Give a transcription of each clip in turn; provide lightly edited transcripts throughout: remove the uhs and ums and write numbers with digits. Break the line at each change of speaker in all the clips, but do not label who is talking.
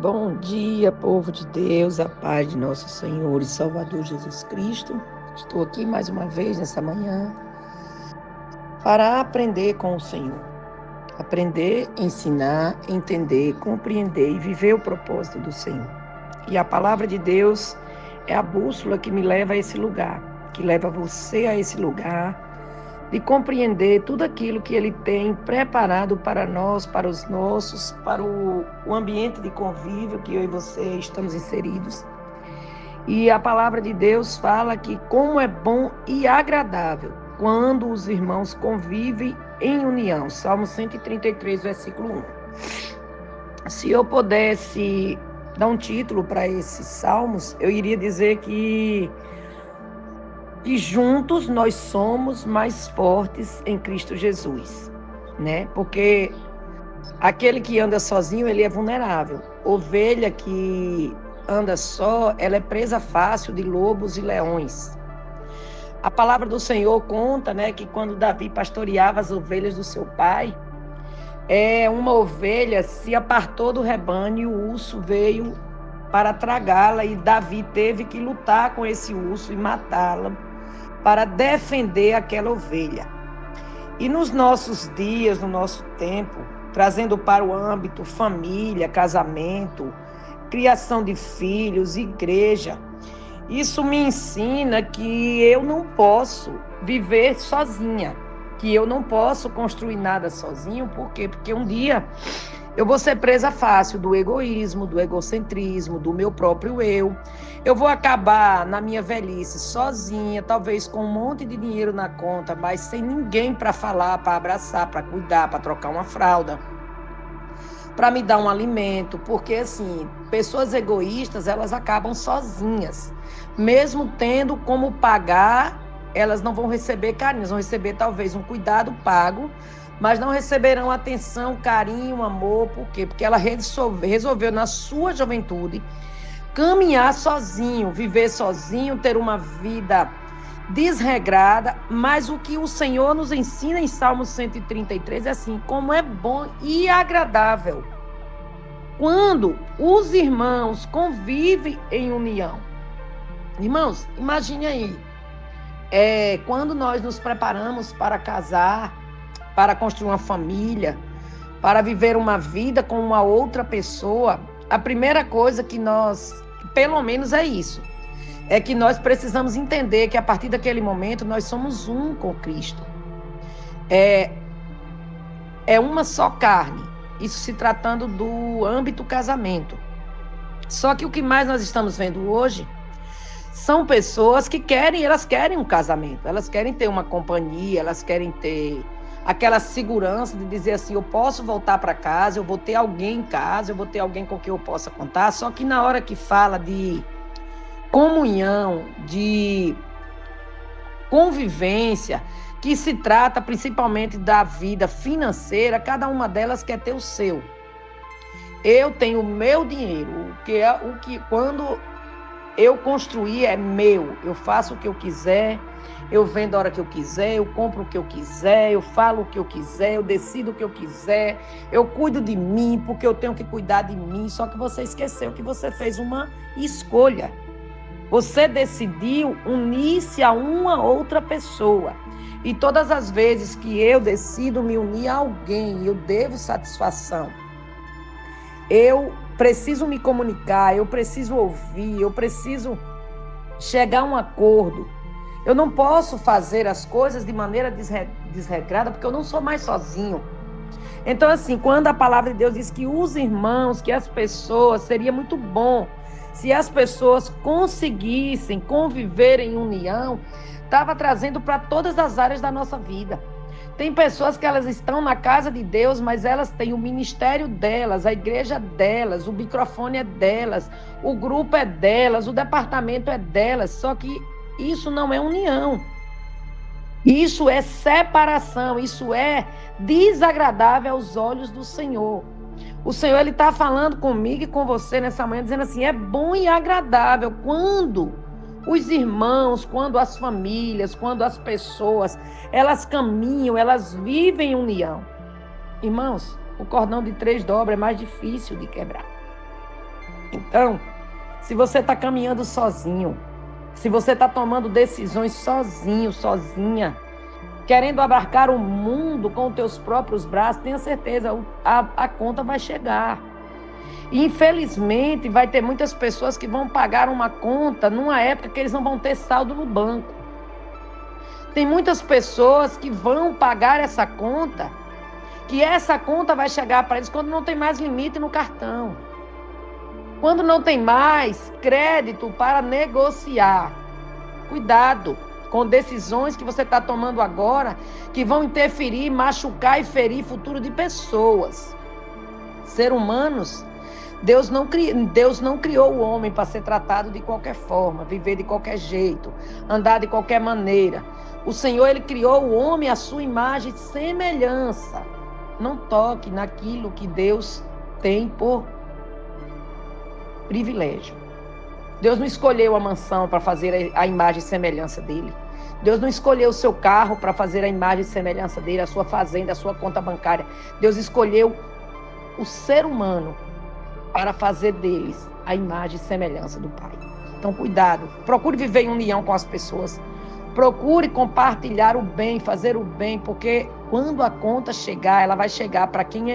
Bom dia, povo de Deus, a paz de nosso Senhor e Salvador Jesus Cristo. Estou aqui mais uma vez nessa manhã para aprender com o Senhor. Aprender, ensinar, entender, compreender e viver o propósito do Senhor. E a palavra de Deus é a bússola que me leva a esse lugar, que leva você a esse lugar de compreender tudo aquilo que Ele tem preparado para nós, para os nossos, para o ambiente de convívio que eu e você estamos inseridos. E a palavra de Deus fala que como é bom e agradável quando os irmãos convivem em união. Salmo 133, versículo 1. Se eu pudesse dar um título para esses salmos, eu iria dizer que juntos nós somos mais fortes em Cristo Jesus, né? Porque aquele que anda sozinho, ele é vulnerável. Ovelha que anda só, ela é presa fácil de lobos e leões. A palavra do Senhor conta, né, que quando Davi pastoreava as ovelhas do seu pai, uma ovelha se apartou do rebanho e o urso veio para tragá-la e Davi teve que lutar com esse urso e matá-la para defender aquela ovelha. E nos nossos dias, no nosso tempo, trazendo para o âmbito família, casamento, criação de filhos, igreja, isso me ensina que eu não posso viver sozinha, que eu não posso construir nada sozinho. Por quê? Porque um dia eu vou ser presa fácil do egoísmo, do egocentrismo, do meu próprio eu. Eu vou acabar na minha velhice sozinha, talvez com um monte de dinheiro na conta, mas sem ninguém para falar, para abraçar, para cuidar, para trocar uma fralda, para me dar um alimento. Porque, assim, pessoas egoístas, elas acabam sozinhas. Mesmo tendo como pagar, elas não vão receber carinho, vão receber talvez um cuidado pago, mas não receberão atenção, carinho, amor. Por quê? Porque ela resolveu na sua juventude caminhar sozinho, viver sozinho, ter uma vida desregrada. Mas o que o Senhor nos ensina em Salmo 133 é assim: como é bom e agradável quando os irmãos convivem em união. Irmãos, imagine aí, quando nós nos preparamos para casar, para construir uma família, para viver uma vida com uma outra pessoa, a primeira coisa que nós, pelo menos é isso, é que nós precisamos entender que a partir daquele momento nós somos um com Cristo. É uma só carne, isso se tratando do âmbito casamento. Só que o que mais nós estamos vendo hoje são pessoas que elas querem um casamento, elas querem ter uma companhia, elas querem ter aquela segurança de dizer assim: eu posso voltar para casa, eu vou ter alguém em casa, eu vou ter alguém com quem eu possa contar. Só que na hora que fala de comunhão, de convivência, que se trata principalmente da vida financeira, cada uma delas quer ter o seu. Eu tenho o meu dinheiro, o que quando eu construir é meu, eu faço o que eu quiser, eu vendo a hora que eu quiser, eu compro o que eu quiser, eu falo o que eu quiser, eu decido o que eu quiser, eu cuido de mim porque eu tenho que cuidar de mim. Só que você esqueceu que você fez uma escolha. Você decidiu unir-se a uma outra pessoa. E todas as vezes que eu decido me unir a alguém, eu devo satisfação. Eu preciso me comunicar, eu preciso ouvir, eu preciso chegar a um acordo. Eu não posso fazer as coisas de maneira desregrada, porque eu não sou mais sozinho. Então, assim, quando a palavra de Deus diz que os irmãos, que as pessoas, seria muito bom se as pessoas conseguissem conviver em união, estava trazendo para todas as áreas da nossa vida. Tem pessoas que elas estão na casa de Deus, mas elas têm o ministério delas, a igreja delas, o microfone é delas, o grupo é delas, o departamento é delas, só que isso não é união. Isso é separação, isso é desagradável aos olhos do Senhor. O Senhor, Ele está falando comigo e com você nessa manhã, dizendo assim: é bom e agradável quando os irmãos, quando as famílias, quando as pessoas, elas caminham, elas vivem em união. Irmãos, o cordão de 3 dobras é mais difícil de quebrar. Então, se você está caminhando sozinho, se você está tomando decisões sozinho, sozinha, querendo abarcar o mundo com os teus próprios braços, tenha certeza, a conta vai chegar. E, infelizmente, vai ter muitas pessoas que vão pagar uma conta numa época que eles não vão ter saldo no banco. Tem muitas pessoas que vão pagar essa conta, que essa conta vai chegar para eles quando não tem mais limite no cartão. Quando não tem mais crédito para negociar. Cuidado com decisões que você está tomando agora, que vão interferir, machucar e ferir o futuro de pessoas. Ser humanos, Deus não criou o homem para ser tratado de qualquer forma, viver de qualquer jeito, andar de qualquer maneira. O Senhor, Ele criou o homem à sua imagem e semelhança. Não toque naquilo que Deus tem por privilégio. Deus não escolheu a mansão para fazer a imagem e semelhança dele. Deus não escolheu o seu carro para fazer a imagem e semelhança dele, a sua fazenda, a sua conta bancária. Deus escolheu o ser humano para fazer deles a imagem e semelhança do Pai. Então, cuidado. Procure viver em união com as pessoas. Procure compartilhar o bem, fazer o bem, porque quando a conta chegar, ela vai chegar para quem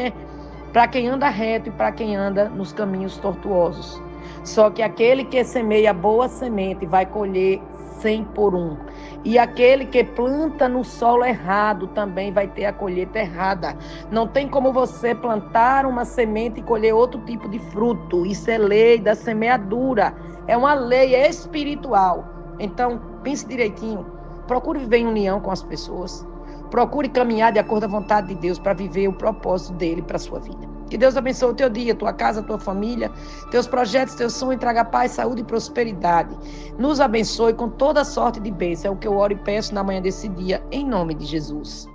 anda reto e para quem anda nos caminhos tortuosos. Só que aquele que semeia boa semente vai colher 100 por 1. E aquele que planta no solo errado também vai ter a colheita errada. Não tem como você plantar uma semente e colher outro tipo de fruto. Isso é lei da semeadura. É uma lei espiritual. Então, pense direitinho. Procure viver em união com as pessoas. Procure caminhar de acordo com a vontade de Deus para viver o propósito dele para a sua vida. Que Deus abençoe o teu dia, tua casa, tua família, teus projetos, teus sonhos, traga paz, saúde e prosperidade. Nos abençoe com toda sorte de bênção. É o que eu oro e peço na manhã desse dia, em nome de Jesus.